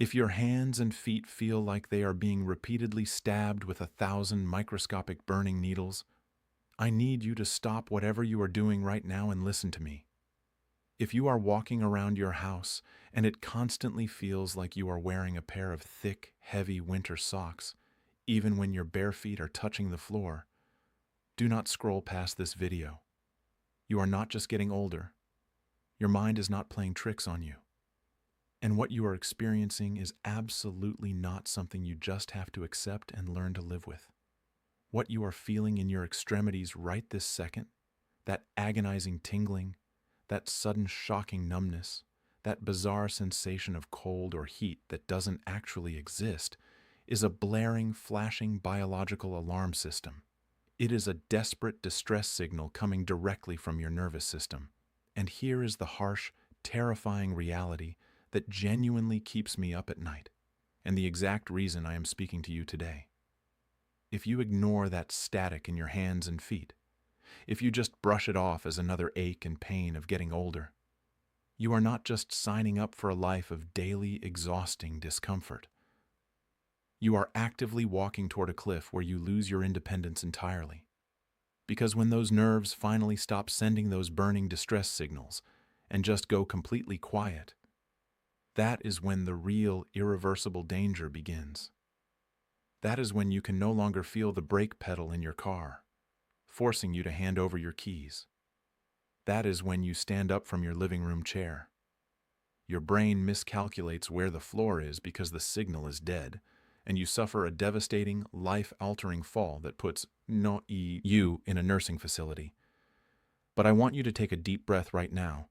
If your hands and feet feel like they are being repeatedly stabbed with 1,000 microscopic burning needles, I need you to stop whatever you are doing right now and listen to me. If you are walking around your house and it constantly feels like you are wearing a pair of thick, heavy winter socks, even when your bare feet are touching the floor, do not scroll past this video. You are not just getting older. Your mind is not playing tricks on you. And what you are experiencing is absolutely not something you just have to accept and learn to live with. What you are feeling in your extremities right this second, that agonizing tingling, that sudden shocking numbness, that bizarre sensation of cold or heat that doesn't actually exist, is a blaring, flashing biological alarm system. It is a desperate distress signal coming directly from your nervous system. And here is the harsh, terrifying reality that genuinely keeps me up at night, and the exact reason I am speaking to you today. If you ignore that static in your hands and feet, if you just brush it off as another ache and pain of getting older, you are not just signing up for a life of daily, exhausting discomfort. You are actively walking toward a cliff where you lose your independence entirely. Because when those nerves finally stop sending those burning distress signals and just go completely quiet, that is when the real, irreversible danger begins. That is when you can no longer feel the brake pedal in your car, forcing you to hand over your keys. That is when you stand up from your living room chair. Your brain miscalculates where the floor is because the signal is dead, and you suffer a devastating, life-altering fall that puts you in a nursing facility. But I want you to take a deep breath right now,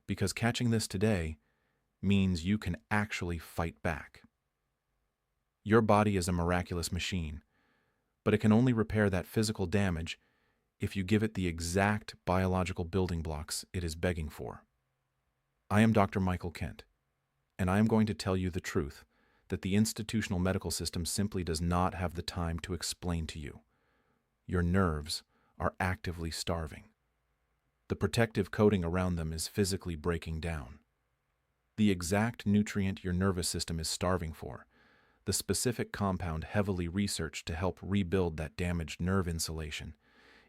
because catching this today means you can actually fight back. Your body is a miraculous machine, but it can only repair that physical damage if you give it the exact biological building blocks it is begging for. I am Dr. Michael Kent, and I am going to tell you the truth that the institutional medical system simply does not have the time to explain to you. Your nerves are actively starving. The protective coating around them is physically breaking down. The exact nutrient your nervous system is starving for, the specific compound heavily researched to help rebuild that damaged nerve insulation,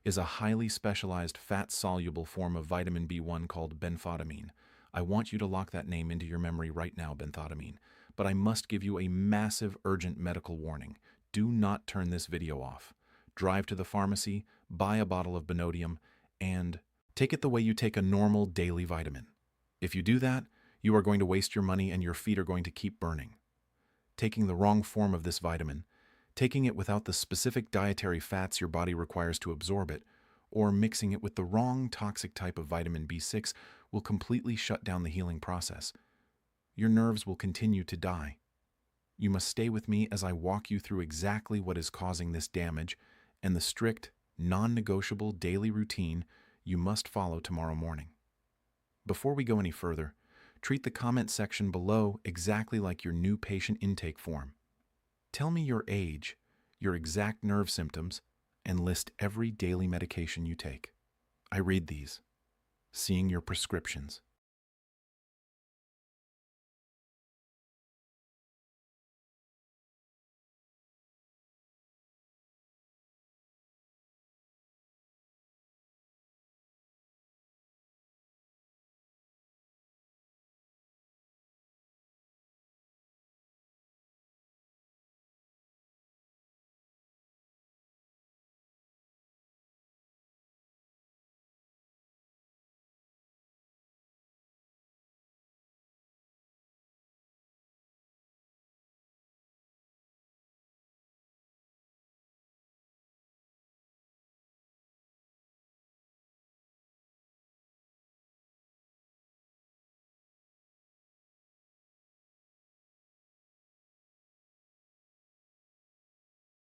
is a highly specialized fat-soluble form of vitamin B1 called benfotiamine. I want you to lock that name into your memory right now, benfotiamine. But I must give you a massive urgent medical warning. Do not turn this video off. Drive to the pharmacy, buy a bottle of Benodium, and take it the way you take a normal daily vitamin. If you do that, you are going to waste your money and your feet are going to keep burning. Taking the wrong form of this vitamin, taking it without the specific dietary fats your body requires to absorb it, or mixing it with the wrong toxic type of vitamin B6 will completely shut down the healing process. Your nerves will continue to die. You must stay with me as I walk you through exactly what is causing this damage and the strict, non-negotiable daily routine you must follow tomorrow morning. Before we go any further, treat the comment section below exactly like your new patient intake form. Tell me your age, your exact nerve symptoms, and list every daily medication you take. I read these, seeing your prescriptions.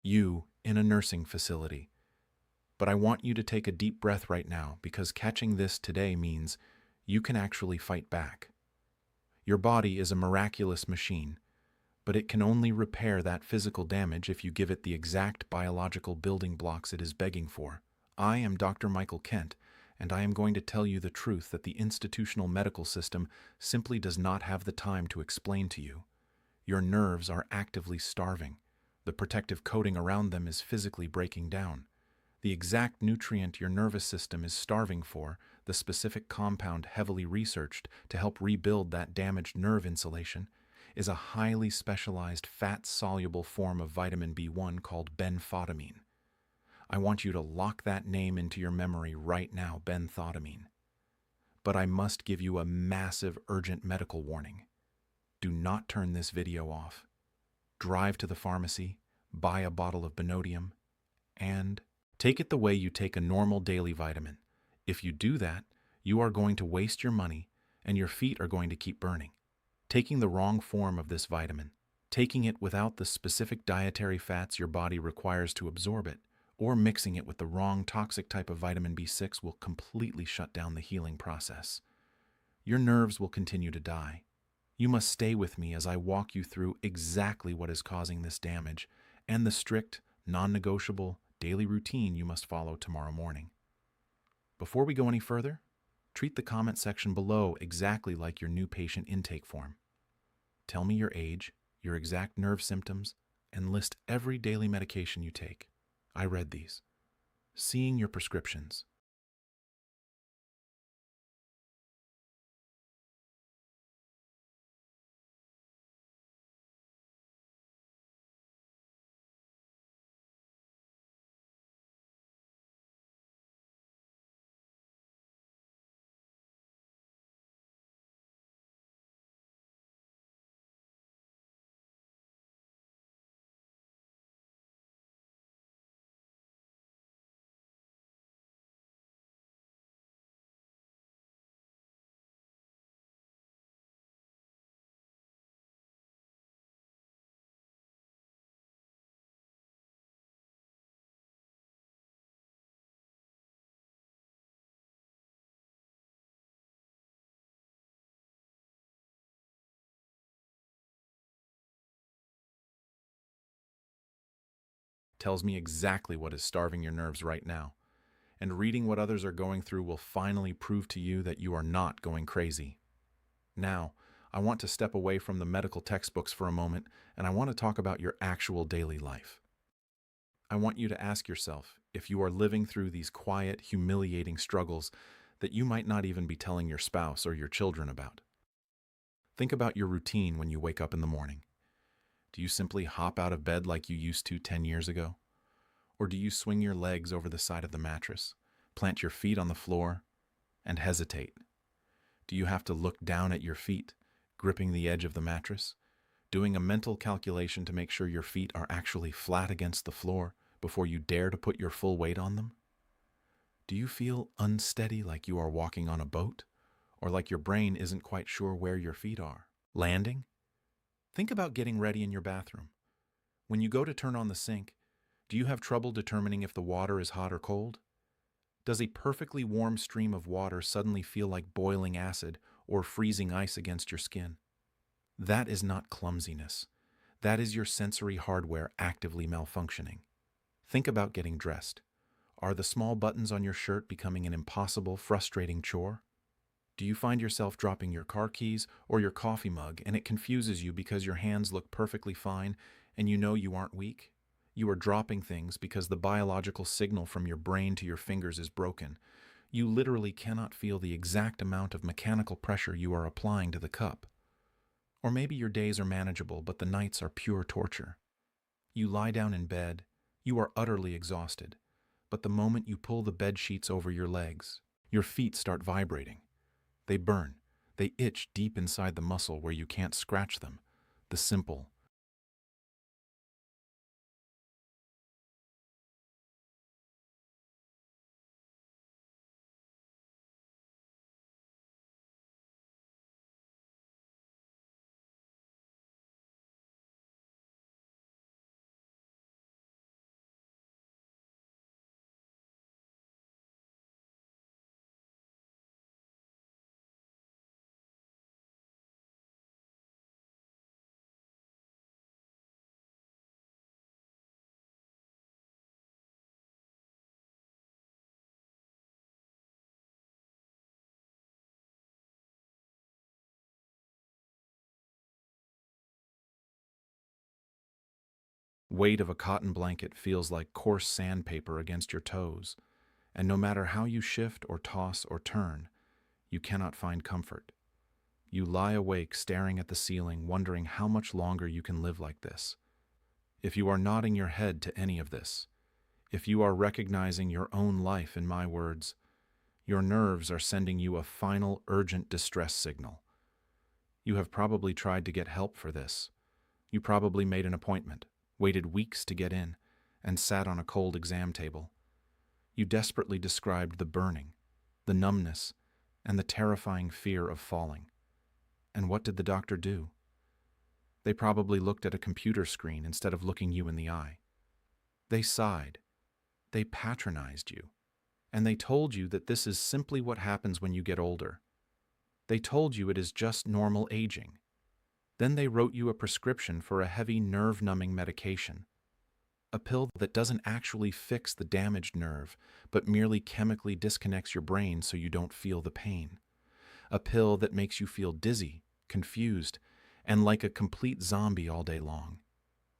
You in a nursing facility. But I want you to take a deep breath right now because catching this today means you can actually fight back. Your body is a miraculous machine, but it can only repair that physical damage if you give it the exact biological building blocks it is begging for. I am Dr. Michael Kent, and I am going to tell you the truth that the institutional medical system simply does not have the time to explain to you. Your nerves are actively starving. The protective coating around them is physically breaking down. The exact nutrient your nervous system is starving for, the specific compound heavily researched to help rebuild that damaged nerve insulation, is a highly specialized fat-soluble form of vitamin B1 called benfotiamine. I want you to lock that name into your memory right now, benfotiamine. But I must give you a massive urgent medical warning. Do not turn this video off. Drive to the pharmacy, buy a bottle of Benodium, and take it the way you take a normal daily vitamin. If you do that, you are going to waste your money and your feet are going to keep burning. Taking the wrong form of this vitamin, taking it without the specific dietary fats your body requires to absorb it, or mixing it with the wrong toxic type of vitamin B6 will completely shut down the healing process. Your nerves will continue to die. You must stay with me as I walk you through exactly what is causing this damage and the strict, non-negotiable daily routine you must follow tomorrow morning. Before we go any further, treat the comment section below exactly like your new patient intake form. Tell me your age, your exact nerve symptoms, and list every daily medication you take. I read these. Seeing your prescriptions. Tells me exactly what is starving your nerves right now. And reading what others are going through will finally prove to you that you are not going crazy. Now, I want to step away from the medical textbooks for a moment, and I want to talk about your actual daily life. I want you to ask yourself if you are living through these quiet, humiliating struggles that you might not even be telling your spouse or your children about. Think about your routine when you wake up in the morning. Do you simply hop out of bed like you used to 10 years ago? Or do you swing your legs over the side of the mattress, plant your feet on the floor, and hesitate? Do you have to look down at your feet, gripping the edge of the mattress, doing a mental calculation to make sure your feet are actually flat against the floor before you dare to put your full weight on them? Do you feel unsteady like you are walking on a boat, or like your brain isn't quite sure where your feet are? Landing? Think about getting ready in your bathroom. When you go to turn on the sink, do you have trouble determining if the water is hot or cold? Does a perfectly warm stream of water suddenly feel like boiling acid or freezing ice against your skin? That is not clumsiness. That is your sensory hardware actively malfunctioning. Think about getting dressed. Are the small buttons on your shirt becoming an impossible, frustrating chore? Do you find yourself dropping your car keys or your coffee mug and it confuses you because your hands look perfectly fine and you know you aren't weak? You are dropping things because the biological signal from your brain to your fingers is broken. You literally cannot feel the exact amount of mechanical pressure you are applying to the cup. Or maybe your days are manageable, but the nights are pure torture. You lie down in bed, you are utterly exhausted, but the moment you pull the bed sheets over your legs, your feet start vibrating. They burn. They itch deep inside the muscle where you can't scratch them. The simple, Weight of a cotton blanket feels like coarse sandpaper against your toes, and no matter how you shift or toss or turn, you cannot find comfort. You lie awake staring at the ceiling, wondering how much longer you can live like this. If you are nodding your head to any of this, if you are recognizing your own life in my words, your nerves are sending you a final urgent distress signal. You have probably tried to get help for this. You probably made an appointment, waited weeks to get in, and sat on a cold exam table. You desperately described the burning, the numbness, and the terrifying fear of falling. And what did the doctor do? They probably looked at a computer screen instead of looking you in the eye. They sighed. They patronized you. And they told you that this is simply what happens when you get older. They told you it is just normal aging. Then they wrote you a prescription for a heavy nerve-numbing medication, a pill that doesn't actually fix the damaged nerve, but merely chemically disconnects your brain so you don't feel the pain. A pill that makes you feel dizzy, confused, and like a complete zombie all day long.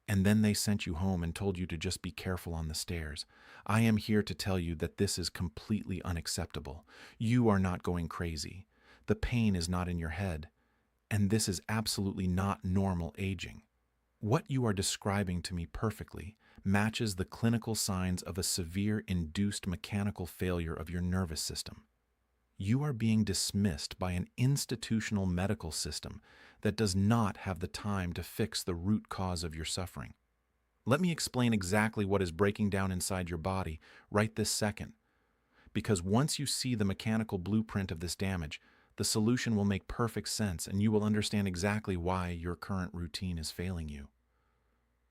And then they sent you home and told you to just be careful on the stairs. I am here to tell you that this is completely unacceptable. You are not going crazy. The pain is not in your head. And this is absolutely not normal aging. What you are describing to me perfectly matches the clinical signs of a severe induced mechanical failure of your nervous system. You are being dismissed by an institutional medical system that does not have the time to fix the root cause of your suffering. Let me explain exactly what is breaking down inside your body right this second, because once you see the mechanical blueprint of this damage, the solution will make perfect sense and you will understand exactly why your current routine is failing you.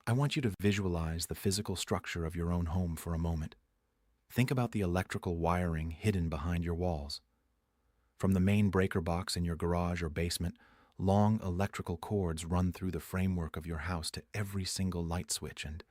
I want you to visualize the physical structure of your own home for a moment. Think about the electrical wiring hidden behind your walls. From the main breaker box in your garage or basement, long electrical cords run through the framework of your house to every single light switch and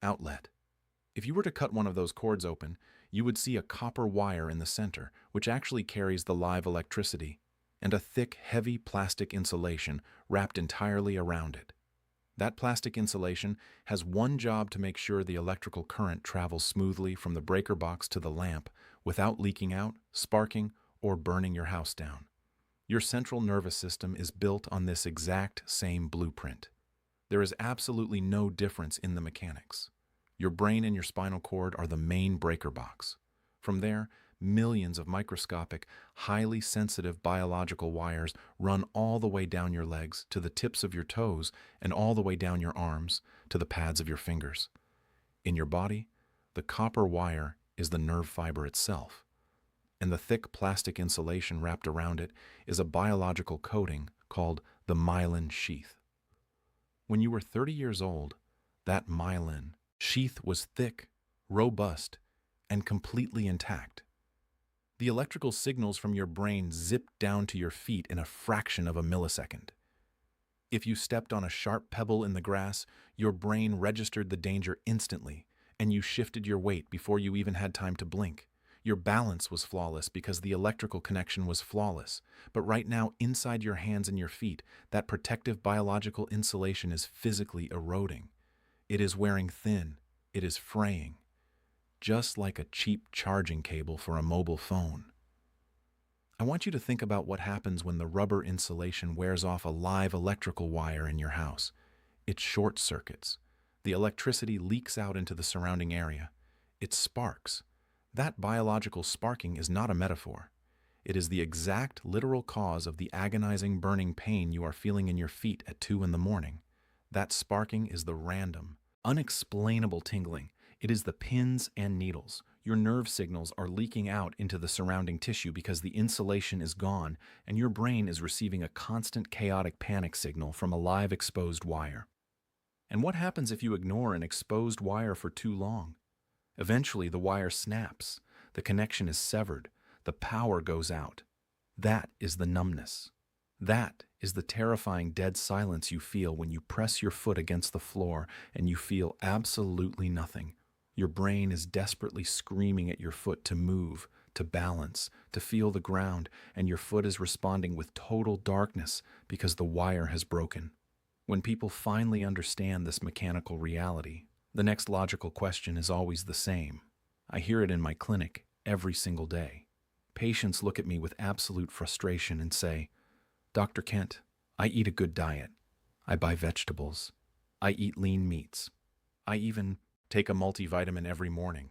outlet. If you were to cut one of those cords open, you would see a copper wire in the center, which actually carries the live electricity, and a thick, heavy plastic insulation wrapped entirely around it. That plastic insulation has one job to make sure the electrical current travels smoothly from the breaker box to the lamp without leaking out, sparking, or burning your house down. Your central nervous system is built on this exact same blueprint. There is absolutely no difference in the mechanics. Your brain and your spinal cord are the main breaker box. From there, millions of microscopic, highly sensitive biological wires run all the way down your legs to the tips of your toes and all the way down your arms to the pads of your fingers. In your body, the copper wire is the nerve fiber itself, and the thick plastic insulation wrapped around it is a biological coating called the myelin sheath. When you were 30 years old, that myelin sheath was thick, robust, and completely intact. The electrical signals from your brain zipped down to your feet in a fraction of a millisecond. If you stepped on a sharp pebble in the grass, your brain registered the danger instantly, and you shifted your weight before you even had time to blink. Your balance was flawless because the electrical connection was flawless. But right now, inside your hands and your feet, that protective biological insulation is physically eroding. It is wearing thin. It is fraying. Just like a cheap charging cable for a mobile phone. I want you to think about what happens when the rubber insulation wears off a live electrical wire in your house. It short circuits. The electricity leaks out into the surrounding area. It sparks. That biological sparking is not a metaphor. It is the exact literal cause of the agonizing burning pain you are feeling in your feet at 2 in the morning. That sparking is the random, unexplainable tingling. It is the pins and needles. Your nerve signals are leaking out into the surrounding tissue because the insulation is gone and your brain is receiving a constant chaotic panic signal from a live exposed wire. And what happens if you ignore an exposed wire for too long? Eventually the wire snaps, the connection is severed, the power goes out. That is the numbness. That is the terrifying dead silence you feel when you press your foot against the floor and you feel absolutely nothing. Your brain is desperately screaming at your foot to move, to balance, to feel the ground, and your foot is responding with total darkness because the wire has broken. When people finally understand this mechanical reality, the next logical question is always the same. I hear it in my clinic every single day. Patients look at me with absolute frustration and say, "Dr. Kent, I eat a good diet. I buy vegetables. I eat lean meats. I even take a multivitamin every morning.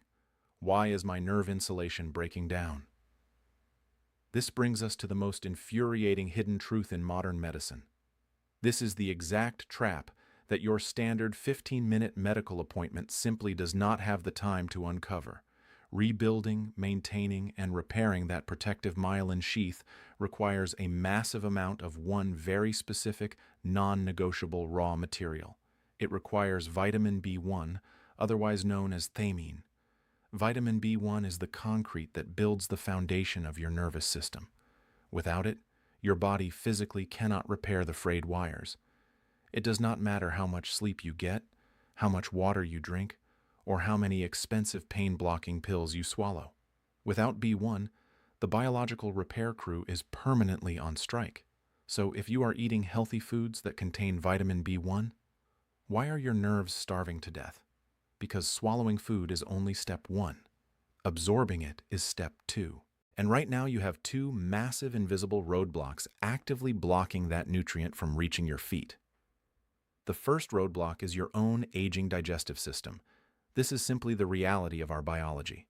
Why is my nerve insulation breaking down?" This brings us to the most infuriating hidden truth in modern medicine. This is the exact trap that your standard 15-minute medical appointment simply does not have the time to uncover. Rebuilding, maintaining, and repairing that protective myelin sheath requires a massive amount of one very specific, non-negotiable raw material. It requires vitamin B1, otherwise known as thiamine. Vitamin B1 is the concrete that builds the foundation of your nervous system. Without it, your body physically cannot repair the frayed wires. It does not matter how much sleep you get, how much water you drink, or how many expensive pain-blocking pills you swallow. Without B1, the biological repair crew is permanently on strike. So if you are eating healthy foods that contain vitamin B1, why are your nerves starving to death? Because swallowing food is only step 1. Absorbing it is step 2. And right now you have 2 massive invisible roadblocks actively blocking that nutrient from reaching your feet. The first roadblock is your own aging digestive system. This is simply the reality of our biology.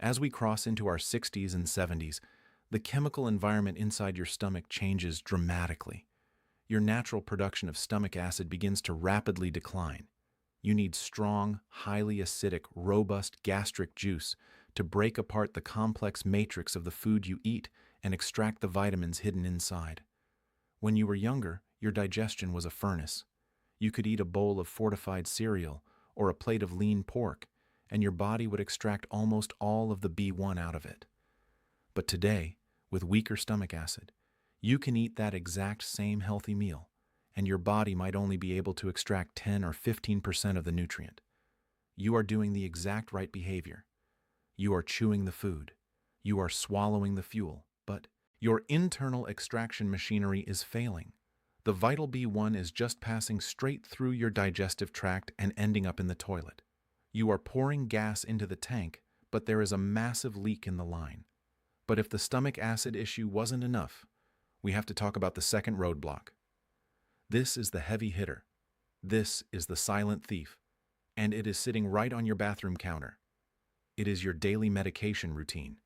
As we cross into our 60s and 70s, the chemical environment inside your stomach changes dramatically. Your natural production of stomach acid begins to rapidly decline. You need strong, highly acidic, robust gastric juice to break apart the complex matrix of the food you eat and extract the vitamins hidden inside. When you were younger, your digestion was a furnace. You could eat a bowl of fortified cereal or a plate of lean pork, and your body would extract almost all of the B1 out of it. But today, with weaker stomach acid, you can eat that exact same healthy meal, and your body might only be able to extract 10 or 15% of the nutrient. You are doing the exact right behavior. You are chewing the food. You are swallowing the fuel. But your internal extraction machinery is failing. The vital B1 is just passing straight through your digestive tract and ending up in the toilet. You are pouring gas into the tank, but there is a massive leak in the line. But if the stomach acid issue wasn't enough, we have to talk about the second roadblock. This is the heavy hitter. This is the silent thief, and it is sitting right on your bathroom counter. It is your daily medication routine.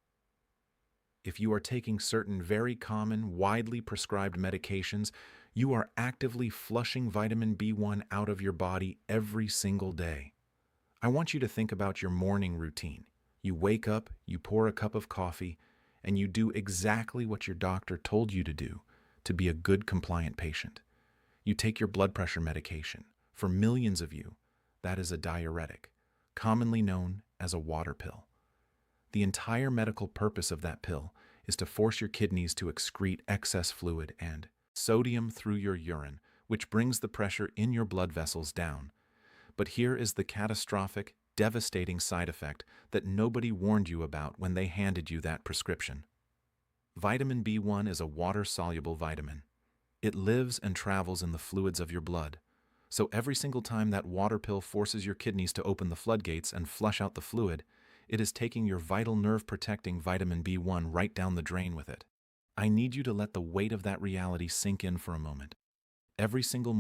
If you are taking certain very common, widely prescribed medications, you are actively flushing vitamin B1 out of your body every single day. I want you to think about your morning routine. You wake up, you pour a cup of coffee, and you do exactly what your doctor told you to do to be a good compliant patient. You take your blood pressure medication. For millions of you, that is a diuretic, commonly known as a water pill. The entire medical purpose of that pill is to force your kidneys to excrete excess fluid and sodium through your urine, which brings the pressure in your blood vessels down. But here is the catastrophic, devastating side effect that nobody warned you about when they handed you that prescription. Vitamin B1 is a water-soluble vitamin. It lives and travels in the fluids of your blood. So every single time that water pill forces your kidneys to open the floodgates and flush out the fluid, it is taking your vital nerve-protecting vitamin B1 right down the drain with it. I need you to let the weight of that reality sink in for a moment. Every single